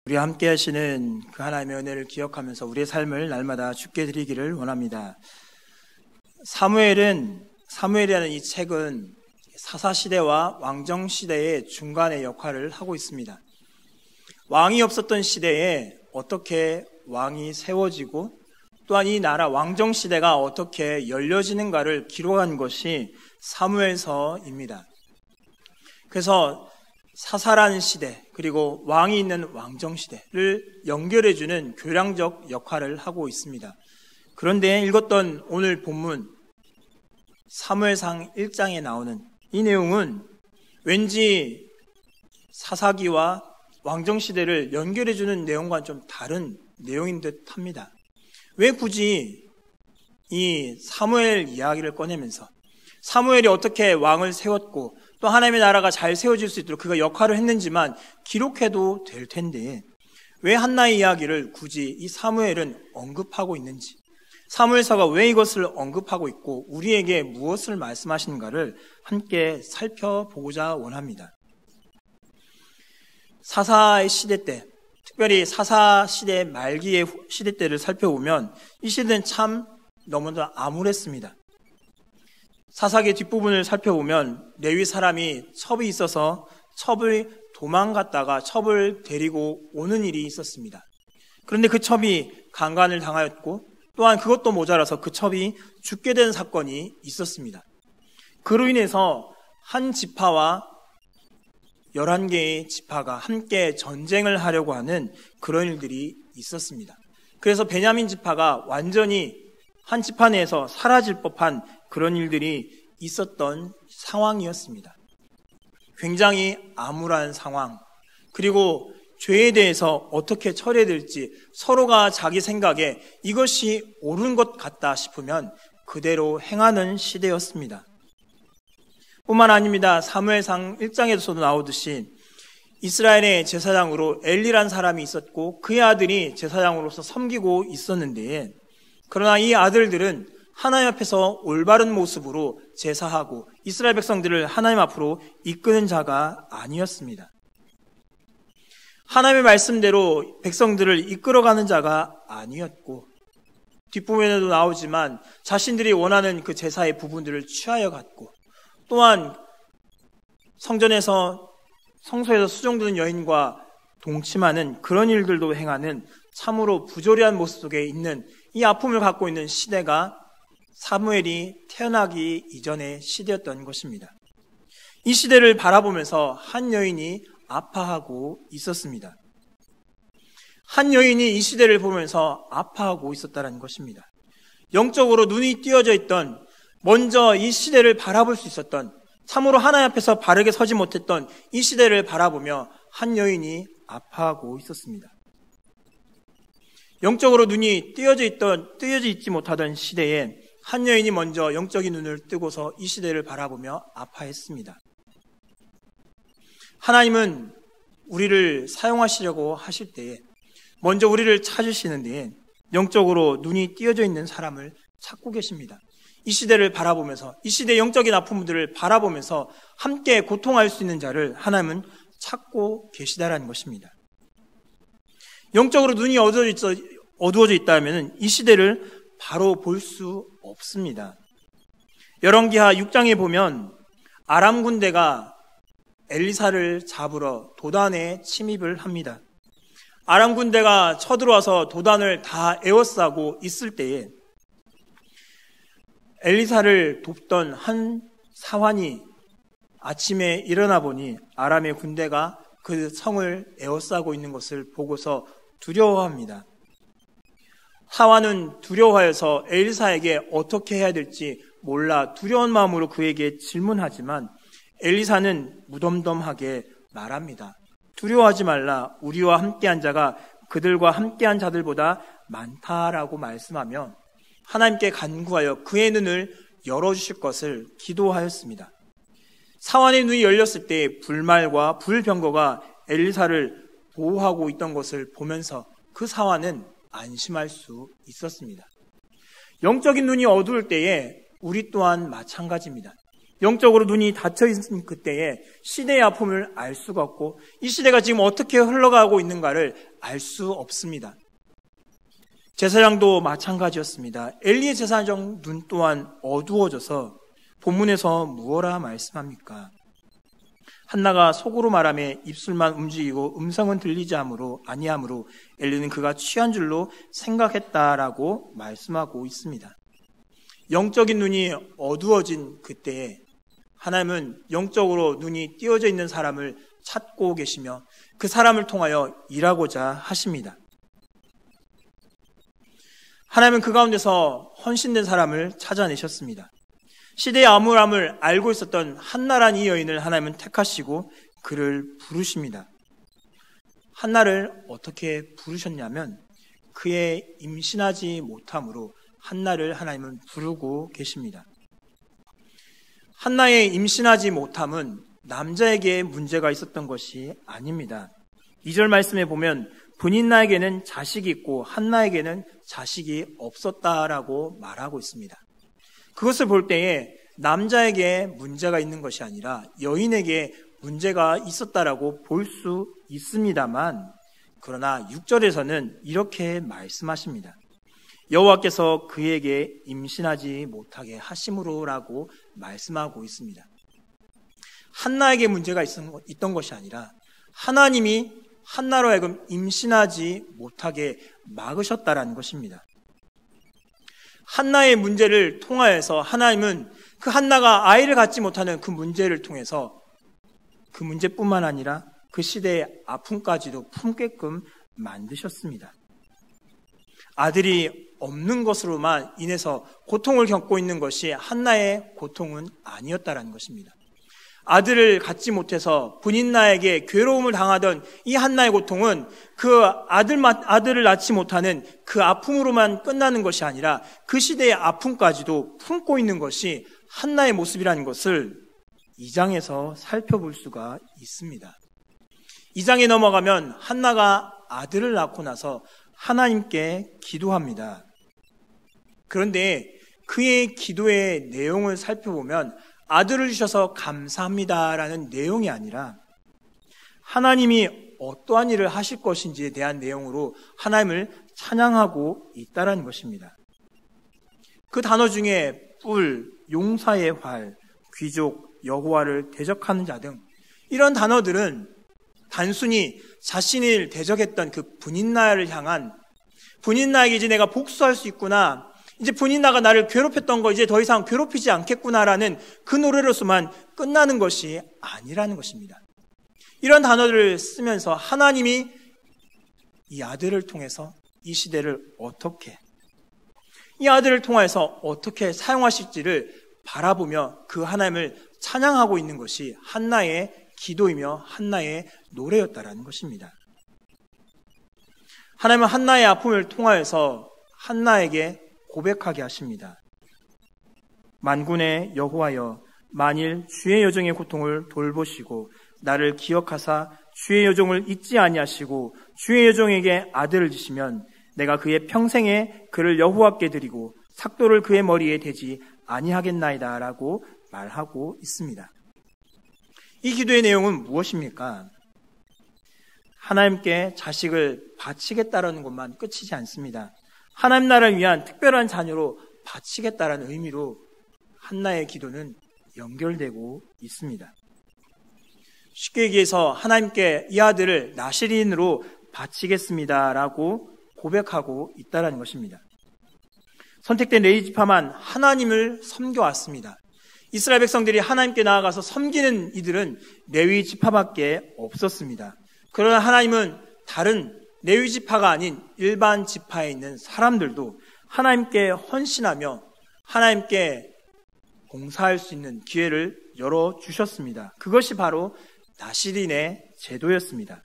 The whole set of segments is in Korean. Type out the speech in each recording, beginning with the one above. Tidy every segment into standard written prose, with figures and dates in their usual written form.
우리 함께 하시는 그 하나님의 은혜를 기억하면서 우리의 삶을 날마다 주께 드리기를 원합니다. 사무엘이라는 이 책은 사사시대와 왕정시대의 중간의 역할을 하고 있습니다. 왕이 없었던 시대에 어떻게 왕이 세워지고 또한 이 나라 왕정시대가 어떻게 열려지는가를 기록한 것이 사무엘서입니다. 그래서 사사라는 시대 그리고 왕이 있는 왕정시대를 연결해주는 교량적 역할을 하고 있습니다. 그런데 읽었던 오늘 본문 사무엘상 1장에 나오는 이 내용은 왠지 사사기와 왕정시대를 연결해주는 내용과는 좀 다른 내용인 듯 합니다. 왜 굳이 이 사무엘 이야기를 꺼내면서 사무엘이 어떻게 왕을 세웠고 또 하나님의 나라가 잘 세워질 수 있도록 그가 역할을 했는지만 기록해도 될 텐데 왜 한나의 이야기를 굳이 이 사무엘은 언급하고 있는지, 사무엘서가 왜 이것을 언급하고 있고 우리에게 무엇을 말씀하시는가를 함께 살펴보고자 원합니다. 사사의 시대 때, 특별히 사사 시대 말기의 시대 때를 살펴보면 이 시대는 참 너무나 암울했습니다. 사사기 뒷부분을 살펴보면 레위 사람이 첩이 있어서 첩을 도망갔다가 첩을 데리고 오는 일이 있었습니다. 그런데 그 첩이 강간을 당하였고 또한 그것도 모자라서 그 첩이 죽게 된 사건이 있었습니다. 그로 인해서 한 지파와 11개의 지파가 함께 전쟁을 하려고 하는 그런 일들이 있었습니다. 그래서 베냐민 지파가 완전히 한 지파 내에서 사라질 법한 그런 일들이 있었던 상황이었습니다. 굉장히 암울한 상황, 그리고 죄에 대해서 어떻게 처리해야 될지 서로가 자기 생각에 이것이 옳은 것 같다 싶으면 그대로 행하는 시대였습니다. 뿐만 아닙니다. 사무엘상 1장에서도 나오듯이 이스라엘의 제사장으로 엘리라는 사람이 있었고 그의 아들이 제사장으로서 섬기고 있었는데, 그러나 이 아들들은 하나님 앞에서 올바른 모습으로 제사하고 이스라엘 백성들을 하나님 앞으로 이끄는 자가 아니었습니다. 하나님의 말씀대로 백성들을 이끌어가는 자가 아니었고, 뒷부분에도 나오지만 자신들이 원하는 그 제사의 부분들을 취하여 갔고, 또한 성소에서 수종드는 여인과 동침하는 그런 일들도 행하는 참으로 부조리한 모습 속에 있는 이 아픔을 갖고 있는 시대가 사무엘이 태어나기 이전의 시대였던 것입니다. 이 시대를 바라보면서 한 여인이 아파하고 있었습니다. 한 여인이 이 시대를 보면서 아파하고 있었다는 것입니다. 영적으로 눈이 띄어져 있던, 먼저 이 시대를 바라볼 수 있었던, 참으로 하나님 앞에서 바르게 서지 못했던 이 시대를 바라보며 한 여인이 아파하고 있었습니다. 영적으로 눈이 띄어져 있지 못하던 시대에 한 여인이 먼저 영적인 눈을 뜨고서 이 시대를 바라보며 아파했습니다. 하나님은 우리를 사용하시려고 하실 때에 먼저 우리를 찾으시는 데에 영적으로 눈이 띄어져 있는 사람을 찾고 계십니다. 이 시대를 바라보면서, 이 시대의 영적인 아픔들을 바라보면서 함께 고통할 수 있는 자를 하나님은 찾고 계시다라는 것입니다. 영적으로 눈이 어두워져 있다면 이 시대를 바로 볼 수 없습니다. 열왕기하 6장에 보면 아람 군대가 엘리사를 잡으러 도단에 침입을 합니다. 아람 군대가 쳐들어와서 도단을 다 에워싸고 있을 때에 엘리사를 돕던 한 사환이 아침에 일어나 보니 아람의 군대가 그 성을 에워싸고 있는 것을 보고서 두려워합니다. 사환은 두려워하여서 엘리사에게 어떻게 해야 될지 몰라 두려운 마음으로 그에게 질문하지만 엘리사는 무덤덤하게 말합니다. 두려워하지 말라. 우리와 함께한 자가 그들과 함께한 자들보다 많다라고 말씀하며 하나님께 간구하여 그의 눈을 열어주실 것을 기도하였습니다. 사환의 눈이 열렸을 때 불말과 불병거가 엘리사를 보호하고 있던 것을 보면서 그 사환은 안심할 수 있었습니다. 영적인 눈이 어두울 때에 우리 또한 마찬가지입니다. 영적으로 눈이 닫혀있는 그때에 시대의 아픔을 알 수가 없고 이 시대가 지금 어떻게 흘러가고 있는가를 알 수 없습니다. 제사장도 마찬가지였습니다. 엘리의 제사장 눈 또한 어두워져서 본문에서 무엇라 말씀합니까? 한나가 속으로 말하며 입술만 움직이고 음성은 들리지 아니하므로 엘리는 그가 취한 줄로 생각했다라고 말씀하고 있습니다. 영적인 눈이 어두워진 그때에 하나님은 영적으로 눈이 띄어져 있는 사람을 찾고 계시며 그 사람을 통하여 일하고자 하십니다. 하나님은 그 가운데서 헌신된 사람을 찾아내셨습니다. 시대의 암울함을 알고 있었던 한나란 이 여인을 하나님은 택하시고 그를 부르십니다. 한나를 어떻게 부르셨냐면 그의 임신하지 못함으로 한나를 하나님은 부르고 계십니다. 한나의 임신하지 못함은 남자에게 문제가 있었던 것이 아닙니다. 2절 말씀에 보면 분인나에게는 자식이 있고 한나에게는 자식이 없었다라고 말하고 있습니다. 그것을 볼 때에 남자에게 문제가 있는 것이 아니라 여인에게 문제가 있었다라고 볼 수 있습니다만 그러나 6절에서는 이렇게 말씀하십니다. 여호와께서 그에게 임신하지 못하게 하심으로라고 말씀하고 있습니다. 한나에게 문제가 있던 것이 아니라 하나님이 한나로 하여금 임신하지 못하게 막으셨다라는 것입니다. 한나의 문제를 통하여서 하나님은 그 한나가 아이를 갖지 못하는 그 문제를 통해서 그 문제뿐만 아니라 그 시대의 아픔까지도 품게끔 만드셨습니다. 아들이 없는 것으로만 인해서 고통을 겪고 있는 것이 한나의 고통은 아니었다라는 것입니다. 아들을 갖지 못해서 분인나에게 괴로움을 당하던 이 한나의 고통은 그 아들을 낳지 못하는 그 아픔으로만 끝나는 것이 아니라 그 시대의 아픔까지도 품고 있는 것이 한나의 모습이라는 것을 2장에서 살펴볼 수가 있습니다. 2장에 넘어가면 한나가 아들을 낳고 나서 하나님께 기도합니다. 그런데 그의 기도의 내용을 살펴보면 아들을 주셔서 감사합니다라는 내용이 아니라 하나님이 어떠한 일을 하실 것인지에 대한 내용으로 하나님을 찬양하고 있다는 것입니다. 그 단어 중에 뿔, 용사의 활, 귀족, 여호와를 대적하는 자 등 이런 단어들은 단순히 자신을 대적했던 그 분인나를 향한 분인나에게 이제 내가 복수할 수 있구나, 이제 분인나가 나를 괴롭혔던 거 이제 더 이상 괴롭히지 않겠구나라는 그 노래로서만 끝나는 것이 아니라는 것입니다. 이런 단어들을 쓰면서 하나님이 이 아들을 통해서 이 시대를 어떻게, 이 아들을 통해서 어떻게 사용하실지를 바라보며 그 하나님을 찬양하고 있는 것이 한나의 기도이며 한나의 노래였다라는 것입니다. 하나님은 한나의 아픔을 통하여서 한나에게 고백하게 하십니다. 만군의 여호와여, 만일 주의 여종의 고통을 돌보시고 나를 기억하사 주의 여종을 잊지 아니하시고 주의 여종에게 아들을 주시면 내가 그의 평생에 그를 여호와께 드리고 삭도를 그의 머리에 대지 아니하겠나이다 라고 말하고 있습니다. 이 기도의 내용은 무엇입니까? 하나님께 자식을 바치겠다라는 것만 끝이지 않습니다. 하나님 나라를 위한 특별한 자녀로 바치겠다라는 의미로 한나의 기도는 연결되고 있습니다. 쉽게 얘기해서 하나님께 이 아들을 나실인으로 바치겠습니다라고 고백하고 있다는 것입니다. 선택된 레위 지파만 하나님을 섬겨왔습니다. 이스라엘 백성들이 하나님께 나아가서 섬기는 이들은 레위 지파밖에 없었습니다. 그러나 하나님은 다른 레위 지파가 아닌 일반 지파에 있는 사람들도 하나님께 헌신하며 하나님께 봉사할 수 있는 기회를 열어주셨습니다. 그것이 바로 나실인의 제도였습니다.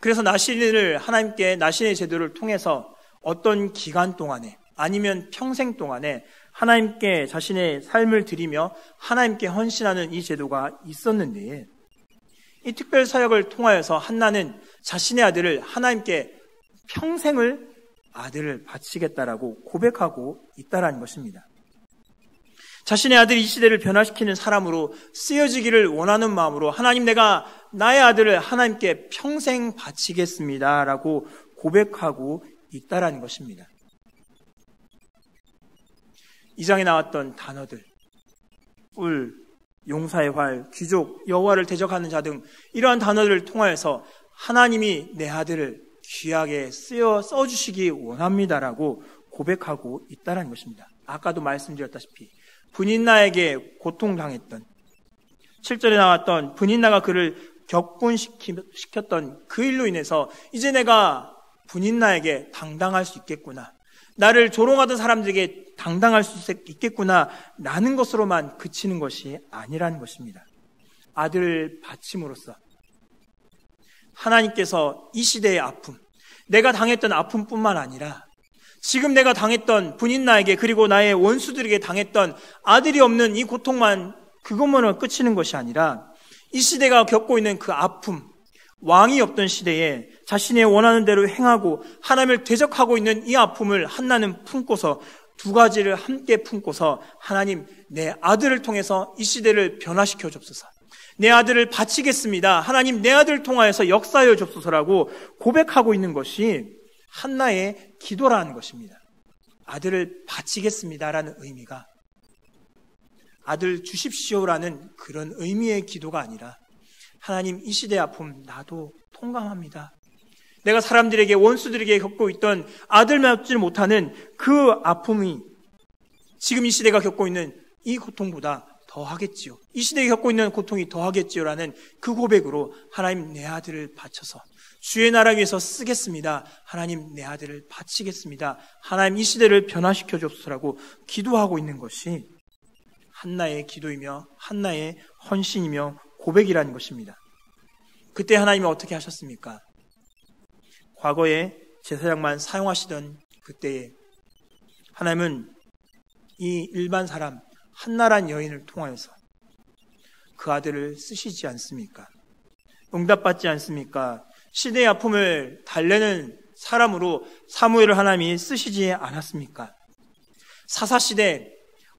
그래서 나실인을 하나님께 나실인의 제도를 통해서 어떤 기간 동안에 아니면 평생 동안에 하나님께 자신의 삶을 드리며 하나님께 헌신하는 이 제도가 있었는데 이 특별 사역을 통하여서 한나는 자신의 아들을 하나님께 평생을 아들을 바치겠다라고 고백하고 있다라는 것입니다. 자신의 아들이 이 시대를 변화시키는 사람으로 쓰여지기를 원하는 마음으로 하나님, 내가 나의 아들을 하나님께 평생 바치겠습니다 라고 고백하고 있다라는 것입니다. 2장에 나왔던 단어들, 뿔, 용사의 활, 귀족, 여호와를 대적하는 자 등 이러한 단어들을 통하여서 하나님이 내 아들을 귀하게 써주시기 원합니다라고 고백하고 있다는 것입니다. 아까도 말씀드렸다시피 분인나에게 고통당했던 7절에 나왔던 분인나가 그를 격분시켰던 그 일로 인해서 이제 내가 분인나에게 당당할 수 있겠구나, 나를 조롱하던 사람들에게 당당할 수 있겠구나 라는 것으로만 그치는 것이 아니라는 것입니다. 아들을 바침으로써 하나님께서 이 시대의 아픔, 내가 당했던 아픔뿐만 아니라 지금 내가 당했던 분인나에게, 그리고 나의 원수들에게 당했던 아들이 없는 이 고통만, 그것만으로 끝이는 것이 아니라 이 시대가 겪고 있는 그 아픔, 왕이 없던 시대에 자신의 원하는 대로 행하고 하나님을 대적하고 있는 이 아픔을 한나는 품고서 두 가지를 함께 품고서 하나님, 내 아들을 통해서 이 시대를 변화시켜 줍소서, 내 아들을 바치겠습니다, 하나님 내 아들을 통하여서 역사하여 줍소서라고 고백하고 있는 것이 한나의 기도라는 것입니다. 아들을 바치겠습니다라는 의미가 아들 주십시오라는 그런 의미의 기도가 아니라 하나님, 이 시대의 아픔 나도 통감합니다. 내가 사람들에게, 원수들에게 겪고 있던 아들 맺지 못하는 그 아픔이 지금 이 시대가 겪고 있는 이 고통보다 더하겠지요. 이 시대에 겪고 있는 고통이 더하겠지요라는 그 고백으로 하나님, 내 아들을 바쳐서 주의 나라 위해서 쓰겠습니다. 하나님, 내 아들을 바치겠습니다. 하나님, 이 시대를 변화시켜 주옵소서라고 기도하고 있는 것이 한나의 기도이며 한나의 헌신이며 고백이라는 것입니다. 그때 하나님은 어떻게 하셨습니까? 과거에 제사장만 사용하시던 그때에 하나님은 이 일반 사람 한나란 여인을 통하여서 그 아들을 쓰시지 않습니까? 응답받지 않습니까? 시대의 아픔을 달래는 사람으로 사무엘을 하나님이 쓰시지 않았습니까? 사사시대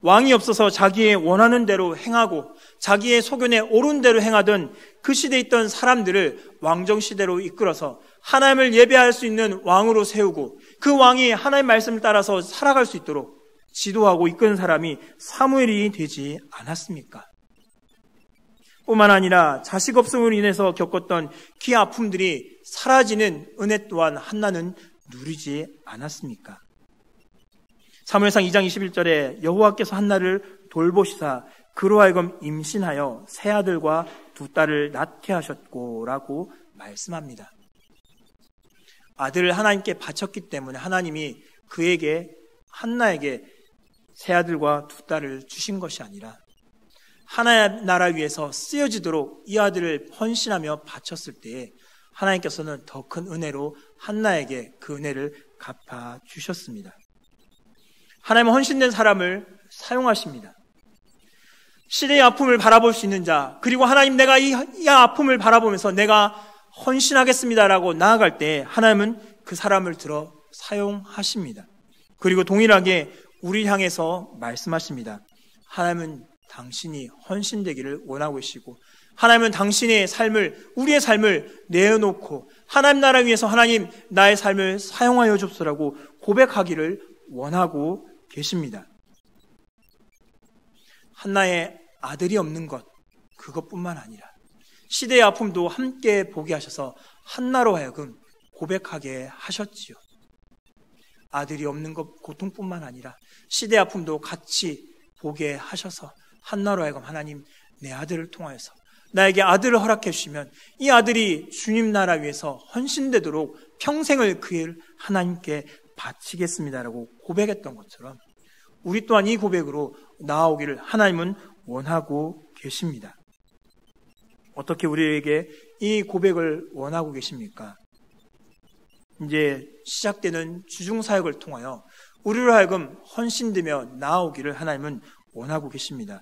왕이 없어서 자기의 원하는 대로 행하고 자기의 소견에 옳은 대로 행하던 그 시대에 있던 사람들을 왕정시대로 이끌어서 하나님을 예배할 수 있는 왕으로 세우고 그 왕이 하나님의 말씀을 따라서 살아갈 수 있도록 지도하고 이끄는 사람이 사무엘이 되지 않았습니까? 뿐만 아니라 자식 없음으로 인해서 겪었던 그 아픔들이 사라지는 은혜 또한 한나는 누리지 않았습니까? 사무엘상 2장 21절에 여호와께서 한나를 돌보시사 그로 하여금 임신하여 세 아들과 두 딸을 낳게 하셨고 라고 말씀합니다. 아들을 하나님께 바쳤기 때문에 하나님이 그에게, 한나에게 세 아들과 두 딸을 주신 것이 아니라 하나의 나라 위해서 쓰여지도록 이 아들을 헌신하며 바쳤을 때에 하나님께서는 더 큰 은혜로 한나에게 그 은혜를 갚아 주셨습니다. 하나님은 헌신된 사람을 사용하십니다. 시대의 아픔을 바라볼 수 있는 자, 그리고 하나님, 내가 이 아픔을 바라보면서 내가 헌신하겠습니다라고 나아갈 때 하나님은 그 사람을 들어 사용하십니다. 그리고 동일하게 우리 향해서 말씀하십니다. 하나님은 당신이 헌신되기를 원하고 계시고 하나님은 당신의 삶을, 우리의 삶을 내어놓고 하나님 나라 위해서 하나님 나의 삶을 사용하여 줍소라고 고백하기를 원하고 계십니다. 한나의 아들이 없는 것, 그것뿐만 아니라 시대의 아픔도 함께 보게 하셔서 한나로 하여금 고백하게 하셨지요. 아들이 없는 것 고통뿐만 아니라 시대의 아픔도 같이 보게 하셔서 한나로 하여금 하나님, 내 아들을 통하여서 나에게 아들을 허락해 주시면 이 아들이 주님 나라 위해서 헌신되도록 평생을 그 일 하나님께 바치겠습니다라고 고백했던 것처럼 우리 또한 이 고백으로 나아오기를 하나님은 원하고 계십니다. 어떻게 우리에게 이 고백을 원하고 계십니까? 이제 시작되는 주중사역을 통하여 우리로 하여금 헌신되며 나아오기를 하나님은 원하고 계십니다.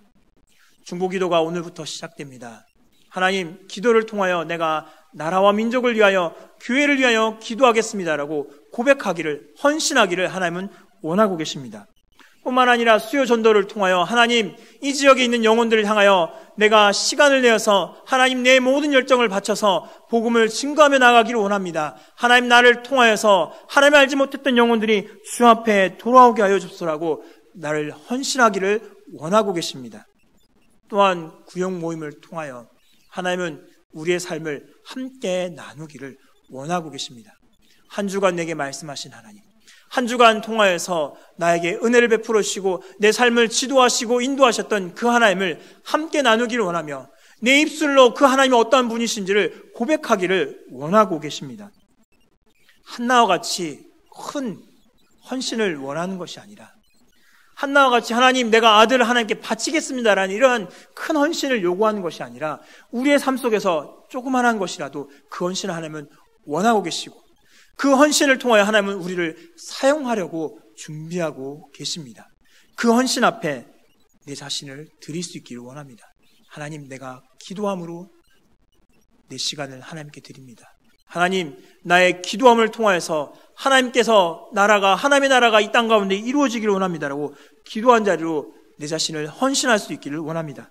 중보기도가 오늘부터 시작됩니다. 하나님, 기도를 통하여 내가 나라와 민족을 위하여, 교회를 위하여 기도하겠습니다라고 고백하기를, 헌신하기를 하나님은 원하고 계십니다. 뿐만 아니라 수요 전도를 통하여 하나님 이 지역에 있는 영혼들을 향하여 내가 시간을 내어서 하나님 내 모든 열정을 바쳐서 복음을 증거하며 나가기를 원합니다. 하나님 나를 통하여서 하나님 알지 못했던 영혼들이 주 앞에 돌아오게 하여 주소서라고 나를 헌신하기를 원하고 계십니다. 또한 구역 모임을 통하여 하나님은 우리의 삶을 함께 나누기를 원하고 계십니다. 한 주간 내게 말씀하신 하나님, 한 주간 통하여서 나에게 은혜를 베풀어 주시고 내 삶을 지도하시고 인도하셨던 그 하나님을 함께 나누기를 원하며 내 입술로 그 하나님이 어떠한 분이신지를 고백하기를 원하고 계십니다. 한나와 같이 큰 헌신을 원하는 것이 아니라 한나와 같이 하나님 내가 아들을 하나님께 바치겠습니다라는 이러한 큰 헌신을 요구하는 것이 아니라 우리의 삶 속에서 조그만한 것이라도 그 헌신을 하나님은 원하고 계시고 그 헌신을 통하여 하나님은 우리를 사용하려고 준비하고 계십니다. 그 헌신 앞에 내 자신을 드릴 수 있기를 원합니다. 하나님, 내가 기도함으로 내 시간을 하나님께 드립니다. 하나님, 나의 기도함을 통하여서 하나님께서 하나님의 나라가 이 땅 가운데 이루어지기를 원합니다라고 기도한 자리로 내 자신을 헌신할 수 있기를 원합니다.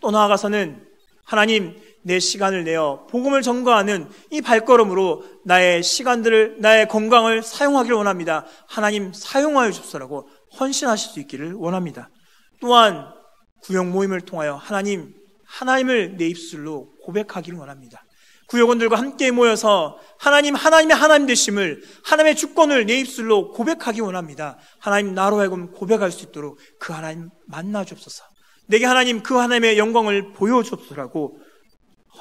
또 나아가서는 하나님, 내 시간을 내어 복음을 전거하는 이 발걸음으로 나의 시간들을, 나의 건강을 사용하기를 원합니다. 하나님, 사용하여 주소서라고 헌신하실 수 있기를 원합니다. 또한 구역 모임을 통하여 하나님을 내 입술로 고백하기를 원합니다. 구역원들과 함께 모여서 하나님의 하나님 되심을, 하나님의 주권을 내 입술로 고백하기 원합니다. 하나님, 나로 하여금 고백할 수 있도록 그 하나님 만나 주옵소서. 내게 하나님 그 하나님의 영광을 보여주옵소서라고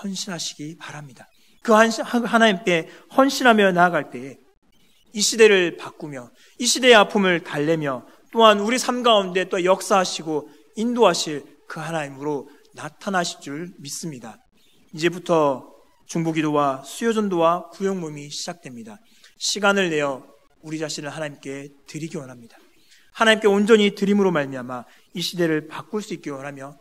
헌신하시기 바랍니다. 그 하나님께 헌신하며 나아갈 때에 이 시대를 바꾸며 이 시대의 아픔을 달래며 또한 우리 삶 가운데 또 역사하시고 인도하실 그 하나님으로 나타나실 줄 믿습니다. 이제부터 중보기도와 수요전도와 구역 모임이 시작됩니다. 시간을 내어 우리 자신을 하나님께 드리기 원합니다. 하나님께 온전히 드림으로 말미암아 이 시대를 바꿀 수 있기 원하며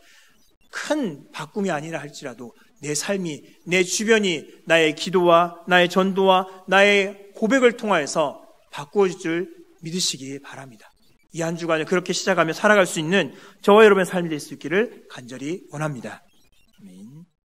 큰 바꿈이 아니라 할지라도 내 삶이, 내 주변이 나의 기도와 나의 전도와 나의 고백을 통하여서 바꾸어질 줄 믿으시기 바랍니다. 이 한 주간을 그렇게 시작하며 살아갈 수 있는 저와 여러분의 삶이 될 수 있기를 간절히 원합니다.